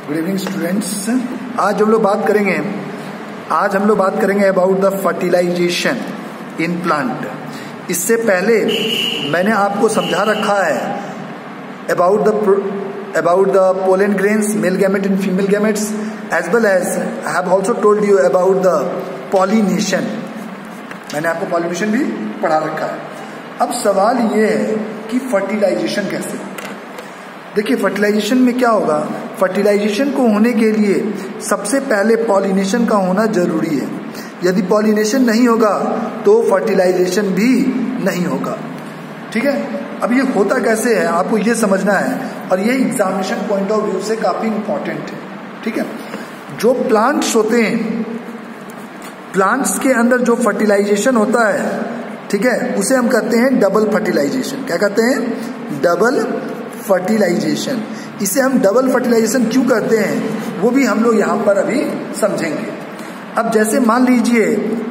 Good evening students. आज हम लोग बात करेंगे about the fertilization in plant. इससे पहले मैंने आपको समझा रखा है about the pollen grains, male gamete and female gametes, as well as I have also told you about the pollination. मैंने आपको पॉलिनेशन भी पढ़ा रखा है। अब सवाल ये है कि फर्टिलाइजेशन कैसे। देखिए, फर्टिलाइजेशन में क्या होगा, फर्टिलाइजेशन को होने के लिए सबसे पहले पॉलिनेशन का होना जरूरी है। यदि पॉलिनेशन नहीं होगा तो फर्टिलाइजेशन भी नहीं होगा। ठीक है, अब ये होता कैसे है आपको ये समझना है, और ये एग्जामिनेशन पॉइंट ऑफ व्यू से काफी इंपॉर्टेंट है। ठीक है, जो प्लांट्स होते हैं, प्लांट्स के अंदर जो फर्टिलाइजेशन होता है, ठीक है, उसे हम कहते हैं डबल फर्टिलाइजेशन। क्या कहते हैं? Double fertilization. इसे हम डबल फर्टिलाइजेशन क्यों कहते हैं वो भी हम लोग यहाँ पर अभी समझेंगे। अब जैसे मान लीजिए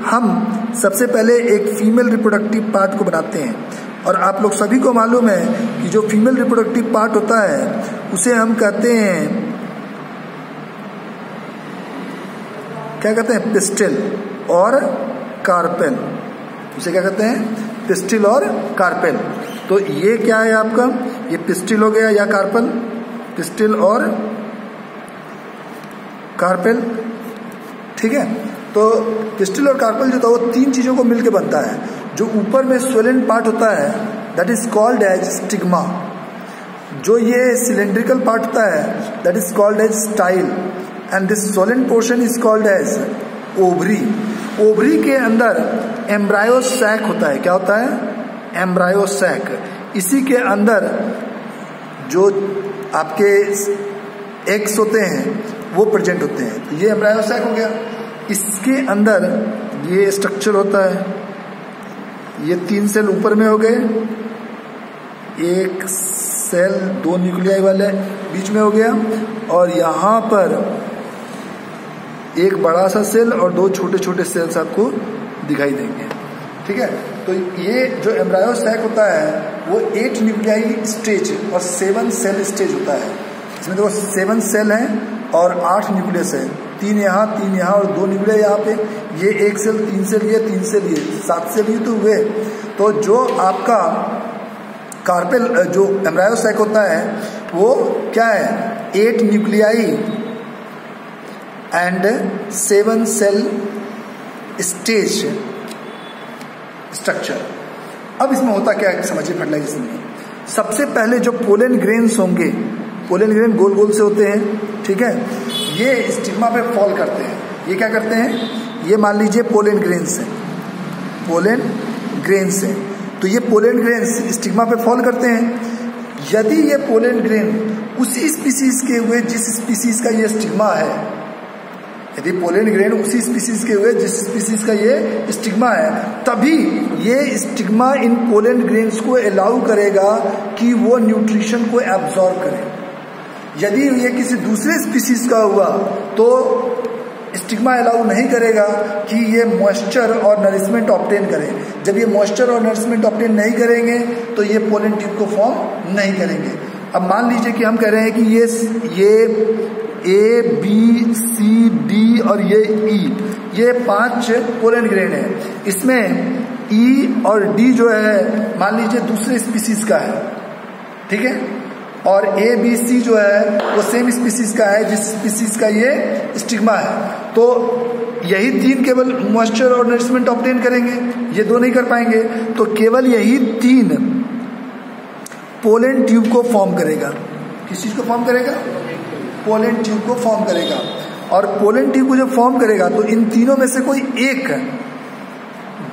हम सबसे पहले एक फीमेल रिप्रोडक्टिव पार्ट को बनाते हैं, और आप लोग सभी को मालूम है कि जो फीमेल रिप्रोडक्टिव पार्ट होता है उसे हम कहते हैं, क्या कहते हैं? पिस्टिल और कार्पेल। उसे क्या कहते हैं? पिस्टिल और कार्पेल। तो ये क्या है आपका? ये पिस्टिल हो गया या कार्पेल, पिस्टिल और कार्पेल। ठीक है, तो पिस्टिल और कार्पेल जो था वो तीन चीजों को मिलकर बनता है। जो ऊपर में स्वेलेंट पार्ट होता है that is called as stigma. जो ये सिलेंड्रिकल पार्ट होता है that is called as style, and this swollen portion is called as ovary. Ovary के अंदर एम्ब्रायो सैक होता है। क्या होता है? Embryo sac. इसी के अंदर जो आपके एग्स होते हैं वो प्रेजेंट होते हैं। तो ये एम्ब्रायो सैक हो गया। इसके अंदर ये स्ट्रक्चर होता है। ये तीन सेल ऊपर में हो गए, एक सेल दो न्यूक्लियाई वाले बीच में हो गया, और यहाँ पर एक बड़ा सा सेल और दो छोटे छोटे सेल्स आपको दिखाई देंगे। ठीक है, तो ये जो एम्ब्रायो सैक होता है वो 8 न्यूक्लियाई स्टेज और 7 सेल स्टेज होता है। इसमें देखो 7 सेल हैं और 8 न्यूक्लियस है, 3 यहाँ 3 यहाँ और 2 न्यूक्लियाई यहाँ पे। ये एक सेल, 3 सेल ये, 3 सेल ये, 7 सेल ये तो हुए। तो जो आपका कार्पेल जो एम्ब्रायो सैक होता है वो क्या है? 8 nuclei and 7 cell stage structure. अब इसमें होता क्या है समझिए फर्टिलाइजेशन में। सबसे पहले जो पोलन ग्रेन्स होंगे, पोलन ग्रेन गोल गोल से होते हैं, ठीक है, ये स्टिग्मा पे फॉल करते हैं। ये क्या करते हैं? ये मान लीजिए पोलन ग्रेन्स हैं, पोलन ग्रेन्स हैं, तो ये पोलन ग्रेन्स स्टिग्मा पे फॉल करते हैं। यदि ये पोलन ग्रेन उसी स्पीसीज के हुए जिस स्पीसीज का ये स्टिग्मा है, यदि पोलन ग्रेन उसी स्पीसीज के हुए जिस स्पीसीज का ये स्टिग्मा है, तभी ये स्टिग्मा इन पोलन ग्रेन्स को अलाउ करेगा कि वो न्यूट्रिशन को एब्जॉर्ब करे। यदि ये किसी दूसरे स्पीसीज का हुआ तो स्टिग्मा अलाउ नहीं करेगा कि ये मॉइस्चर और नरिशमेंट ऑब्टेन करे। जब ये मॉइस्चर और नरिशमेंट ऑब्टेन नहीं करेंगे तो ये पोलन ट्यूब को फॉर्म नहीं करेंगे। अब मान लीजिए कि हम कह रहे हैं कि ये A, B, C, D और ये E, ये 5 पोलन ग्रेन है। इसमें E और D जो है मान लीजिए दूसरे स्पीसीज का है, ठीक है, और A, B, C जो है वो सेम स्पीसीज का है जिस स्पीसीज का ये स्टिग्मा है। तो यही 3 केवल मॉइस्चर और नरिशमेंट ऑब्टेन करेंगे, ये 2 नहीं कर पाएंगे। तो केवल यही 3 पोलन ट्यूब को फॉर्म करेगा। किस चीज को फॉर्म करेगा? पोलन ट्यूब को फॉर्म करेगा। और पोलन ट्यूब को जब फॉर्म करेगा तो इन तीनों में से कोई एक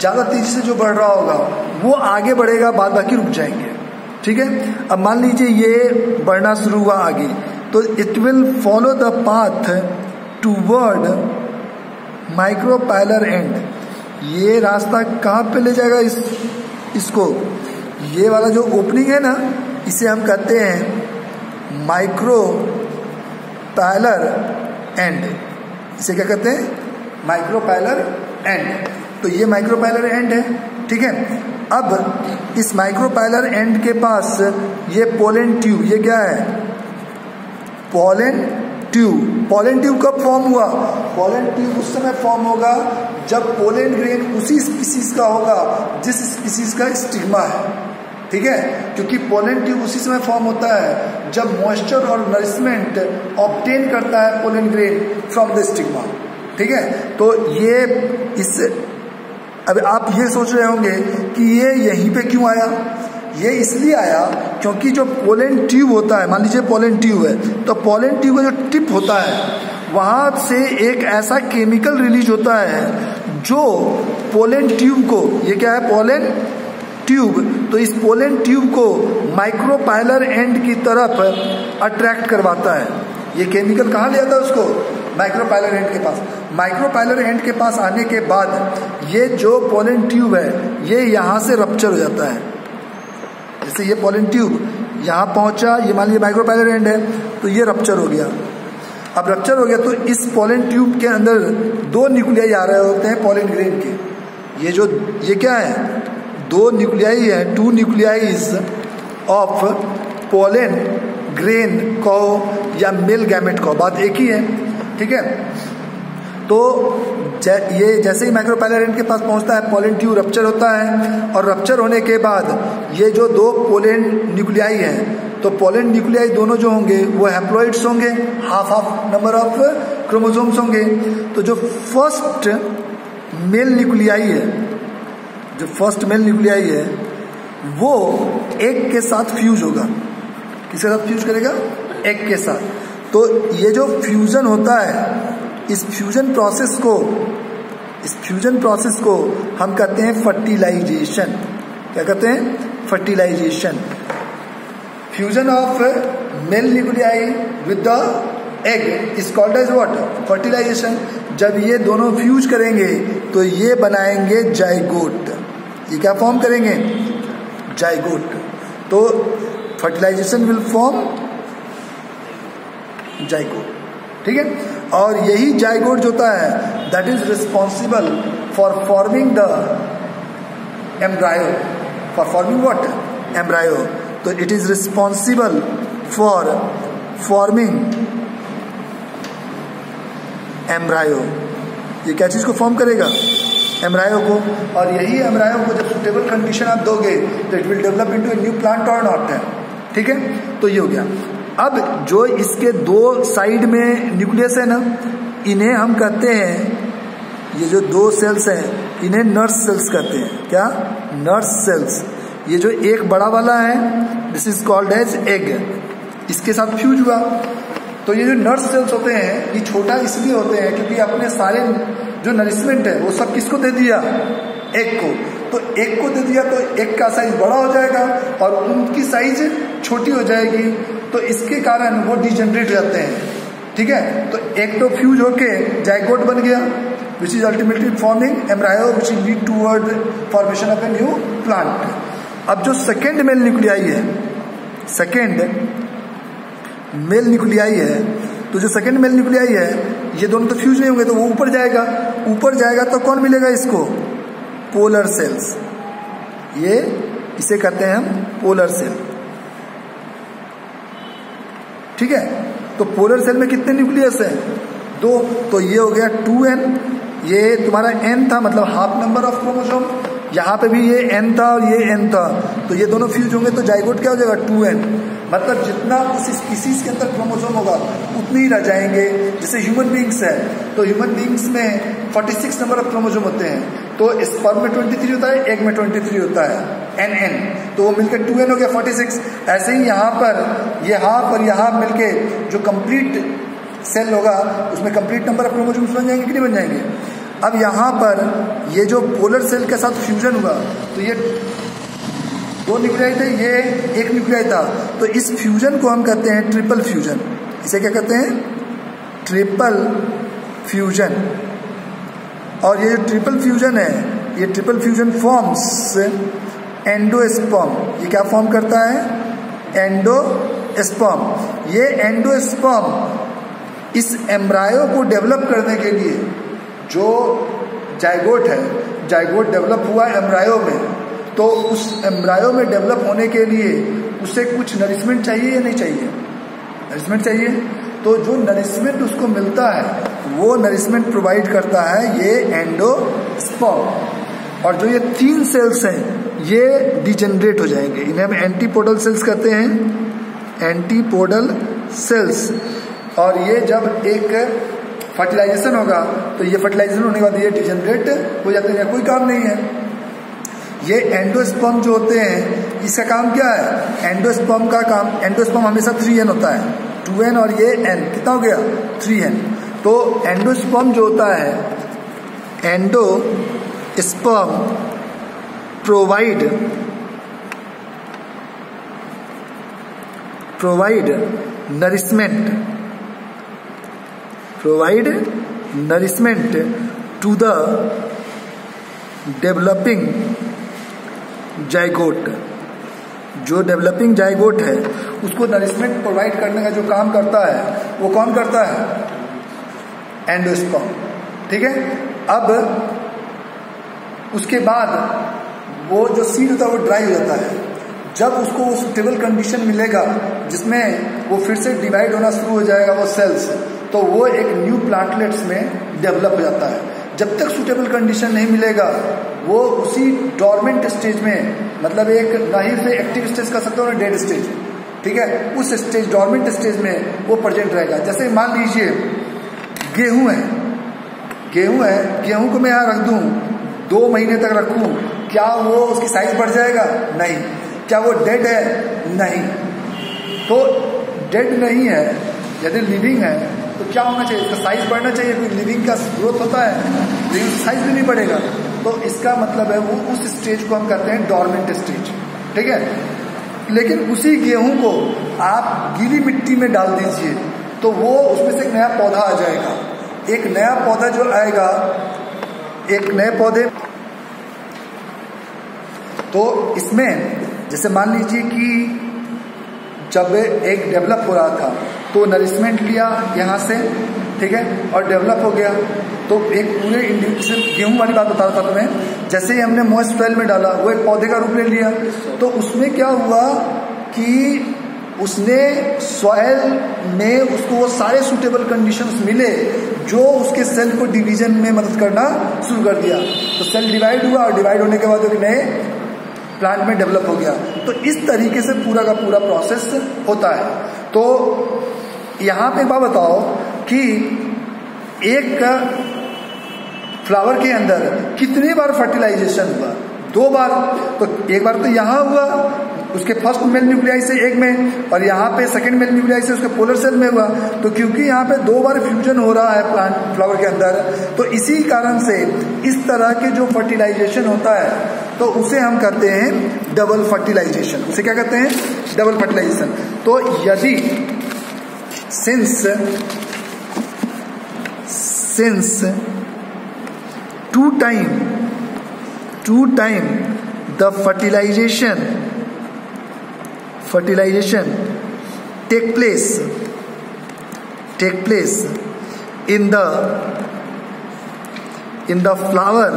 ज्यादा तेजी से जो बढ़ रहा होगा वो आगे बढ़ेगा, बाद बाकी रुक जाएंगे। ठीक है, अब मान लीजिए ये बढ़ना शुरू हुआ आगे, तो it will follow the path toward micropylar and. ये रास्ता कहाँ पे ले जाएगा इसको? ये वाला जो ओपनिंग है ना, इसे हम कहते हैं माइक्रोपाइलर एंड। इसे क्या कहते हैं? Micropylar and. तो ये माइक्रोपाइलर एंड है, ठीक है। अब इस माइक्रोपाइलर एंड के पास ये पोलन ट्यूब, ये क्या है? Pollen tube. पोलन ट्यूब कब फॉर्म हुआ? पोलन ट्यूब उस समय फॉर्म होगा जब पोलन ग्रेन उसी स्पीसीज का होगा जिस स्पीसीज का स्टिग्मा है, ठीक है, क्योंकि पोलन ट्यूब उसी समय फॉर्म होता है जब मॉइस्चर और नरिशमेंट ऑब्टेन करता है pollen grain from the stigma, ठीक है। तो ये इस अब आप ये सोच रहे होंगे कि ये यहीं पे क्यों आया? ये इसलिए आया क्योंकि जो पोलन ट्यूब होता है, मान लीजिए पोलन ट्यूब है, तो पोलन ट्यूब का जो टिप होता है वहां से एक ऐसा केमिकल रिलीज होता है जो पोलन ट्यूब को, ये क्या है? पोलन ट्यूब, तो इस पोलन ट्यूब को माइक्रोपाइलर एंड की तरफ अट्रैक्ट करवाता है। ये केमिकल कहाँ ले आता है उसको? माइक्रोपाइलर एंड के पास। माइक्रोपाइलर एंड के पास आने के बाद ये जो पोलन ट्यूब है ये यहाँ से रप्चर हो जाता है। जैसे ये पोलन ट्यूब यहाँ पहुँचा, ये मान लीजिए माइक्रोपाइलर एंड है, तो ये रप्चर हो गया। अब रप्चर हो गया तो इस पोलन ट्यूब के अंदर दो न्यूक्लियाई आ रहे होते हैं पोलन ग्रेन के। ये क्या है? दो न्यूक्लियाई है, 2 न्यूक्लियाइज ऑफ पोलन ग्रेन कहो या मेल गैमेट कहो, बात एक ही है, ठीक है। तो ये जैसे ही माइक्रोपाइलर एंड के पास पहुंचता है पोलन ट्यूब रप्चर होता है, और रप्चर होने के बाद ये जो दो पोलन न्यूक्लियाई हैं, तो पोलन न्यूक्लियाई दोनों जो होंगे वो हैप्लॉइड्स होंगे, हाफ नंबर ऑफ क्रोमोसोम्स होंगे। तो जो फर्स्ट मेल न्यूक्लियाई है, जो फर्स्ट मेल न्यूक्लियाई है वो एग के साथ फ्यूज होगा। किसके साथ फ्यूज करेगा? एग के साथ। तो ये जो फ्यूजन होता है, इस फ्यूजन प्रोसेस को हम कहते हैं फर्टिलाइजेशन। क्या कहते हैं? Fertilization. Fusion of male nuclei with the egg is called as what? Fertilization. जब ये दोनों फ्यूज करेंगे तो ये बनाएंगे जाइगोट। ये क्या फॉर्म करेंगे? जाइगोट। तो फर्टिलाइजेशन विल फॉर्म जाइगोट, ठीक है। और यही जाइगोट जो होता है that is responsible for forming the embryo. For forming what? Embryo. तो it is responsible for forming embryo. ये क्या चीज को फॉर्म करेगा? एम्ब्रायो को। और यही एम्ब्रायो को जब सुटेबल कंडीशन आप दोगे तो it will develop into a new plant और नॉट है, ठीक है। तो ये हो गया। अब जो इसके दो साइड में न्यूक्लियस है ना, इन्हें हम कहते हैं, ये जो दो सेल्स हैं इन्हें नर्स सेल्स कहते हैं। क्या? Nurse cells. ये जो एक बड़ा वाला है this is called as egg, इसके साथ फ्यूज हुआ। तो ये जो नर्स सेल्स होते हैं ये छोटा इसलिए होते हैं क्योंकि अपने सारे जो नरिशमेंट है वो सब किसको दे दिया? एग को। तो एग को दे दिया तो एग का साइज बड़ा हो जाएगा और उनकी साइज छोटी हो जाएगी, तो इसके कारण वो डिजेनरेट जाते हैं, ठीक है। तो एग तो फ्यूज होके जाइगोट बन गया which is ultimately forming embryo which will lead toward formation of a new plant. अब जो सेकेंड मेल न्यूक्लियाई है, सेकेंड मेल न्यूक्लियाई है, तो जो सेकेंड मेल न्यूक्लियाई है ये दोनों तो फ्यूज नहीं होंगे तो वो ऊपर जाएगा। ऊपर जाएगा तो कौन मिलेगा इसको? Polar cells. ये इसे कहते हैं हम पोलर सेल, ठीक है। तो पोलर सेल में कितने न्यूक्लियस हैं? 2। तो ये हो गया 2n, ये तुम्हारा n था, मतलब हाफ नंबर ऑफ क्रोमोसोम। यहाँ पे भी ये n था और ये n था, तो ये दोनों फ्यूज होंगे तो जाइगोट क्या हो जाएगा? 2n। मतलब जितना उस स्पीसीज के अंदर क्रोमोसोम होगा उतने ही रह जाएंगे। जैसे ह्यूमन बींग्स है तो ह्यूमन बींग्स में 46 नंबर ऑफ क्रोमोसोम होते हैं, तो स्पर्म में 23 होता है, एग में 23 होता है, nn, तो वो मिलकर 2n हो गया 46। ऐसे ही यहाँ पर ये हाफ और ये हाफ मिलके जो कंप्लीट सेल होगा उसमें कंप्लीट नंबर ऑफ क्रोमोसोम्स बन जाएंगे कि नहीं बन जाएंगे? अब यहाँ पर ये जो पोलर सेल के साथ फ्यूजन हुआ तो ये 2 न्यूक्लियाई थे, ये 1 न्यूक्लियाई था, तो इस फ्यूजन को हम कहते हैं ट्रिपल फ्यूजन। इसे क्या कहते हैं? Triple fusion. और ये जो ट्रिपल फ्यूजन है, ये ट्रिपल फ्यूजन फॉर्म्स एंडोस्पर्म। ये क्या फॉर्म करता है? एंडोस्पर्म। ये एंडोस्पर्म इस एम्ब्रायो को डेवलप करने के लिए, जो जाइगोट है, जाइगोट डेवलप हुआ एम्ब्रायो में, तो उस एम्ब्रायो में डेवलप होने के लिए उसे कुछ नरिशमेंट चाहिए या नहीं चाहिए? नरिशमेंट चाहिए। तो जो नरिशमेंट उसको मिलता है वो नरिशमेंट प्रोवाइड करता है ये एंडोस्पर्म। और जो ये 3 सेल्स हैं ये डिजेनरेट हो जाएंगे, इन्हें हम एंटीपोडल सेल्स कहते हैं, एंटीपोडल सेल्स। और ये जब एक फर्टिलाइजेशन होगा तो ये फर्टिलाइजेशन होने के बाद ये डिजेनरेट हो जाते हैं, कोई काम नहीं है। ये एंडोस्पर्म जो होते हैं इसका काम क्या है? एंडोस्पर्म का काम, एंडोस्पर्म हमेशा 3n होता है, 2n और ये n कितना हो गया 3n। तो एंडोस्पर्म जो होता है, endosperm provide nourishment to the developing zygote. जो डेवलपिंग जाइगोट है उसको नरिशमेंट प्रोवाइड करने का जो काम करता है वो कौन करता है? एंडोस्पर्म। ठीक है। अब उसके बाद वो जो सीड होता है वो ड्राई हो जाता है। जब उसको वो सुटेबल कंडीशन मिलेगा जिसमें वो फिर से डिवाइड होना शुरू हो जाएगा वो सेल्स, तो वो एक न्यू प्लांटलेट्स में डेवलप हो जाता है। जब तक सुटेबल कंडीशन नहीं मिलेगा वो उसी डॉर्मेंट स्टेज में, मतलब एक ना ही से एक्टिव स्टेज कर सकते हो ना डेड स्टेज, ठीक है, उस स्टेज डॉर्मेंट स्टेज में वो प्रेजेंट रहेगा। जैसे मान लीजिए गेहूं है, गेहूं को मैं यहाँ रख दूं 2 महीने तक रखूं, क्या वो उसकी साइज बढ़ जाएगा? नहीं। क्या वो डेड है? नहीं। तो डेड नहीं है, यदि लिविंग है तो क्या होना चाहिए? इसका साइज बढ़ना चाहिए, कोई लिविंग का ग्रोथ होता है लेकिन साइज भी नहीं बढ़ेगा। तो इसका मतलब है वो उस स्टेज को हम कहते हैं डॉर्मेंट स्टेज। ठीक है। लेकिन उसी गेहूं को आप गीली मिट्टी में डाल दीजिए तो वो उसमें से एक नया पौधा आ जाएगा। एक नया पौधा जो आएगा, एक नए पौधे, तो इसमें जैसे मान लीजिए कि जब एक डेवलप हो रहा था तो नरिशमेंट लिया यहाँ से, ठीक है, और डेवलप हो गया तो एक पूरे इंडिविजुअल, गेहूं वाली बात बता रहा था तुम्हें, जैसे ही हमने मॉइस्ट सॉइल में डाला वो एक पौधे का रूप ले लिया। तो उसमें क्या हुआ कि उसने सॉइल में उसको वो सारे सूटेबल कंडीशंस मिले जो उसके सेल को डिवीजन में मदद करना शुरू कर दिया। तो सेल डिवाइड हुआ और डिवाइड होने के बाद एक नए प्लांट में डेवलप हो गया। तो इस तरीके से पूरा का पूरा प्रोसेस होता है। तो यहाँ पे बात बताओ कि एक फ्लावर के अंदर कितने बार फर्टिलाइजेशन हुआ? 2 बार। तो एक बार तो यहाँ हुआ उसके फर्स्ट मेल न्यूक्लियाई से एक में, और यहाँ पे सेकंड मेल न्यूक्लियाई से उसके पोलर सेल में हुआ। तो क्योंकि यहाँ पे 2 बार फ्यूजन हो रहा है प्लांट फ्लावर के अंदर, तो इसी कारण से इस तरह के जो फर्टिलाइजेशन होता है तो उसे हम कहते हैं डबल फर्टिलाइजेशन। उसे क्या कहते हैं? Double fertilization. तो यदि since two time the fertilization take place in the flower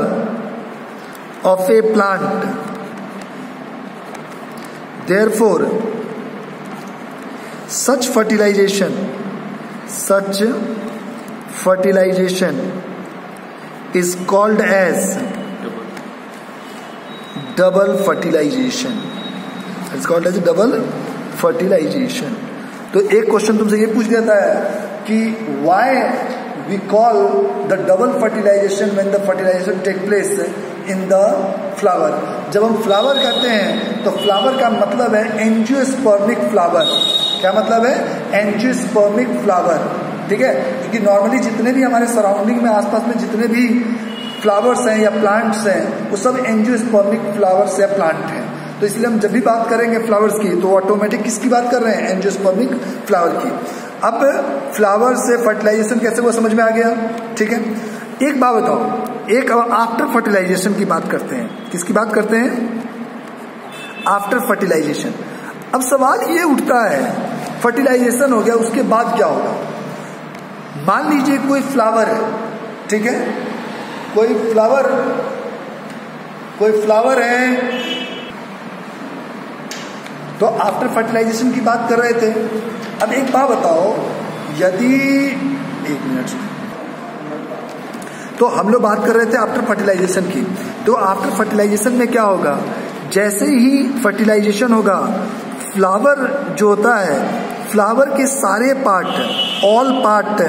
of a plant. Therefore, such fertilization is called as double fertilization. It's called as double fertilization. तो एक क्वेश्चन तुमसे ये पूछ देता है कि why we call the double fertilization when the fertilization take place in the flower. जब हम फ्लावर कहते हैं तो फ्लावर का मतलब है एंजियोस्पर्मिक फ्लावर। क्या मतलब है? Angiospermic flower. ठीक है। क्योंकि नॉर्मली जितने भी हमारे सराउंडिंग में आसपास में जितने भी फ्लावर्स हैं या प्लांट्स हैं वो सब एंजियोस्पर्मिक फ्लावर्स या प्लांट हैं। तो इसलिए हम जब भी बात करेंगे फ्लावर्स की तो ऑटोमेटिक किसकी बात कर रहे हैं? एंजियोस्पर्मिक फ्लावर की। अब फ्लावर से फर्टिलाइजेशन कैसे हुआ समझ में आ गया। ठीक है। एक बात बताओ, एक आफ्टर फर्टिलाइजेशन की बात करते हैं। किसकी बात करते हैं? After fertilization. अब सवाल ये उठता है फर्टिलाइजेशन हो गया उसके बाद क्या होगा? मान लीजिए कोई फ्लावर है, ठीक है, कोई फ्लावर है, तो आफ्टर फर्टिलाइजेशन की बात कर रहे थे। अब एक बात बताओ, यदि, एक मिनट, तो हम लोग बात कर रहे थे आफ्टर फर्टिलाइजेशन की। तो आफ्टर फर्टिलाइजेशन में क्या होगा, जैसे ही फर्टिलाइजेशन होगा, फ्लावर जो होता है, फ्लावर के सारे part, all part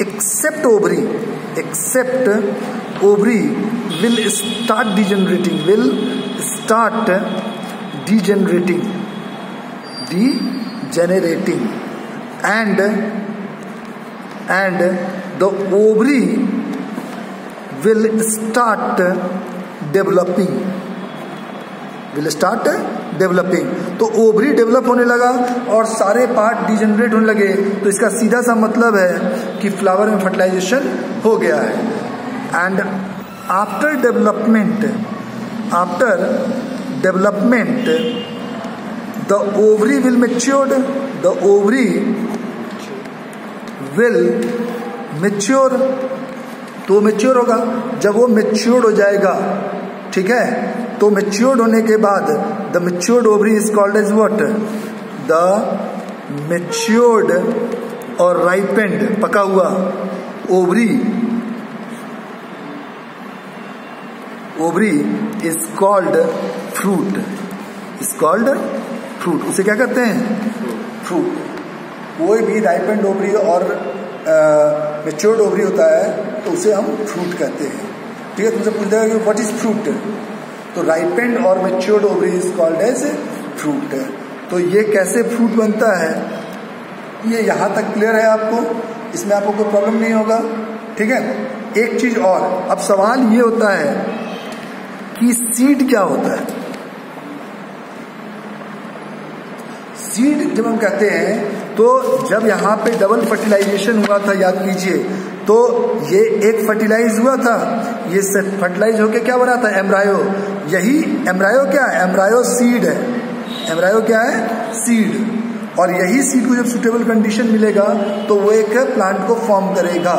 except ovary will start degenerating and the ovary will start developing। तो ओवरी डेवलप होने लगा और सारे पार्ट डिजेनरेट होने लगे, तो इसका सीधा सा मतलब है कि फ्लावर में फर्टिलाइजेशन हो गया है। And after development the ovary will mature, तो मैच्योर होगा। जब वो मैच्योर्ड हो जाएगा, ठीक है, तो मैच्योर्ड होने के बाद the matured ovary is called as what, the matured और राइपेंड, पका हुआ ओवरी इज कॉल्ड फ्रूट, उसे क्या कहते हैं, फ्रूट। कोई भी राइपेंड ओवरी और मैच्योर्ड ओवरी होता है तो उसे हम फ्रूट कहते हैं, ठीक है। तुमसे पूछ देगा कि व्हाट इज फ्रूट, तो राइपेंड और matured ovary is called as fruit. तो ये कैसे फ्रूट बनता है, ये यहाँ तक क्लियर है आपको, इसमें आपको कोई प्रॉब्लम नहीं होगा, ठीक है। एक चीज और, अब सवाल ये होता है कि सीड क्या होता है। सीड जब हम कहते हैं, तो जब यहाँ पे डबल फर्टिलाइजेशन हुआ था, याद कीजिए, तो ये एक फर्टिलाइज हुआ था, ये फर्टिलाइज होके क्या बना था, एम्ब्रायो। यही एम्ब्रायो क्या है, एम्ब्रायो सीड है, एम्ब्रायो क्या है, सीड। और यही सीड को जब सुटेबल कंडीशन मिलेगा तो वो एक प्लांट को फॉर्म करेगा,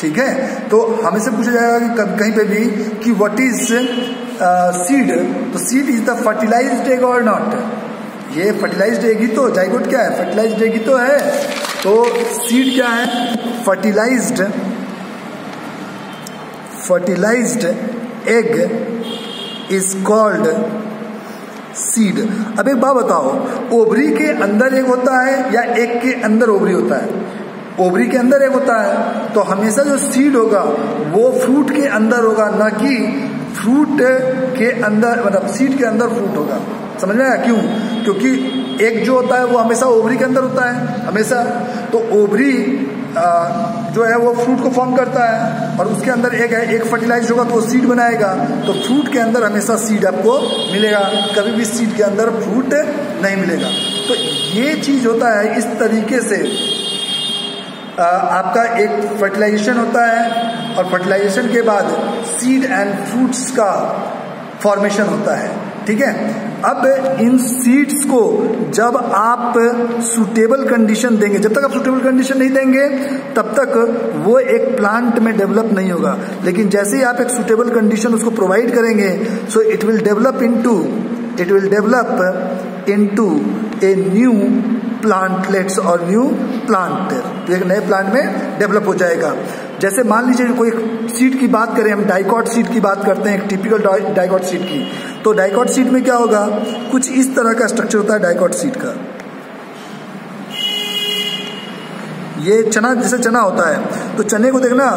ठीक है। तो हमें से पूछा जाएगा कि कहीं पे भी कि व्हाट इज सीड, तो seed is the fertilized egg और नॉट। ये फर्टिलाइज्ड एग ही तो, जाइगोट क्या है, फर्टिलाइज्ड एग ही तो है। तो सीड क्या है, fertilized egg is called seed. अब एक बात बताओ, ओवरी के अंदर एग होता है या एग के अंदर ओवरी होता है? ओवरी के अंदर एग होता है, तो हमेशा जो सीड होगा वो फ्रूट के अंदर होगा, ना कि फ्रूट के अंदर, मतलब सीड के अंदर फ्रूट होगा। समझ में आया क्यों? क्योंकि एग जो होता है वो हमेशा ओवरी के अंदर होता है, हमेशा। तो ओवरी जो है वो फ्रूट को फॉर्म करता है और उसके अंदर एग है, एग फर्टिलाइज होगा तो वो सीड बनाएगा। तो फ्रूट के अंदर हमेशा सीड आपको मिलेगा, कभी भी सीड के अंदर फ्रूट नहीं मिलेगा। तो ये चीज होता है, इस तरीके से आपका एक फर्टिलाइजेशन होता है और फर्टिलाइजेशन के बाद सीड एंड फ्रूट्स का फॉर्मेशन होता है, ठीक है। अब इन सीड्स को जब आप सुटेबल कंडीशन देंगे, जब तक आप सुटेबल कंडीशन नहीं देंगे तब तक वो एक प्लांट में डेवलप नहीं होगा। लेकिन जैसे ही आप एक सुटेबल कंडीशन उसको प्रोवाइड करेंगे, so it will develop into a new plantlets और न्यू प्लांट, एक नए प्लांट में डेवलप हो जाएगा। जैसे मान लीजिए कोई सीड की बात करें, हम डाइकॉट सीड की बात करते हैं, एक टिपिकल डाइकॉट सीड की। तो डाइकॉट सीड में क्या होगा, कुछ इस तरह का स्ट्रक्चर होता है डाइकॉट सीड का। ये चना, जैसे चना होता है, तो चने को देखना,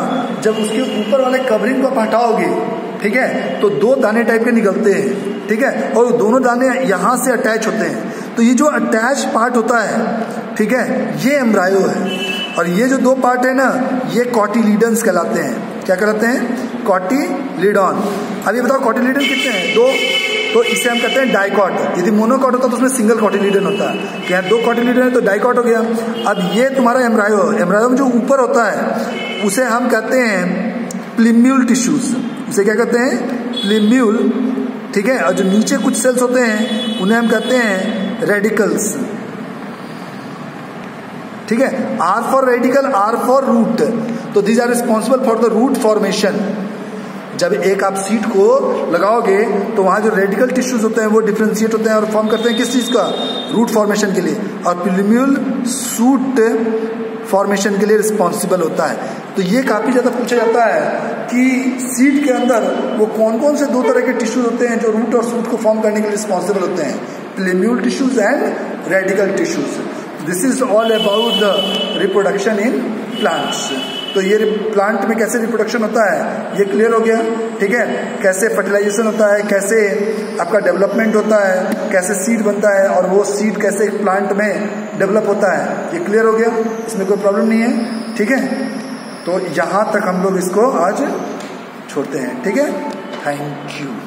जब उसके ऊपर वाले कवरिंग को हटाओगे, ठीक है, तो दो दाने टाइप के निकलते हैं, ठीक है, और दोनों दाने यहां से अटैच होते हैं। तो ये जो अटैच पार्ट होता है, ठीक है, ये एम्ब्रायो है। और ये जो दो पार्ट है ना, ये कॉटिलीडन्स कहलाते हैं। क्या कहलाते हैं? कॉटिलीडन। अब ये बताओ कॉटिलीडन कितने हैं? दो। तो इसे हम कहते हैं डाइकॉट। यदि मोनोकॉट होता तो उसमें सिंगल कॉटिलीडन होता है। क्या दो कॉटिलीडन है तो डाइकॉट हो गया। अब ये तुम्हारा एम्ब्रायो है, एम्ब्रायो में जो ऊपर होता है उसे हम कहते हैं प्लिम्यूल टिश्यूज। उसे क्या कहते हैं? प्लिम्यूल, ठीक है। और जो नीचे कुछ सेल्स होते हैं उन्हें हम कहते हैं रेडिकल्स, ठीक है। R for radical, R for root. तो these are responsible for the root formation. जब एक आप सीड को लगाओगे तो वहाँ जो रेडिकल टिश्यूज होते हैं वो डिफ्रेंशिएट होते हैं और फॉर्म करते हैं किस चीज़ का, रूट फॉर्मेशन के लिए, और प्लूम्यूल सूट फॉर्मेशन के लिए रिस्पॉन्सिबल होता है। तो ये काफ़ी ज़्यादा पूछा जाता है कि सीड के अंदर वो कौन कौन से दो तरह के टिश्यूज होते हैं जो रूट और सूट को फॉर्म करने के लिए रिस्पॉन्सिबल होते हैं, plumule tissues and radical tissues. This is all about the reproduction in plants. तो ये प्लांट में कैसे रिप्रोडक्शन होता है ये क्लियर हो गया, ठीक है। कैसे फर्टिलाइजेशन होता है, कैसे आपका डेवलपमेंट होता है, कैसे सीड बनता है और वो सीड कैसे प्लांट में डेवलप होता है, ये क्लियर हो गया, इसमें कोई प्रॉब्लम नहीं है, ठीक है। तो यहाँ तक हम लोग इसको आज छोड़ते हैं, ठीक है। Thank you.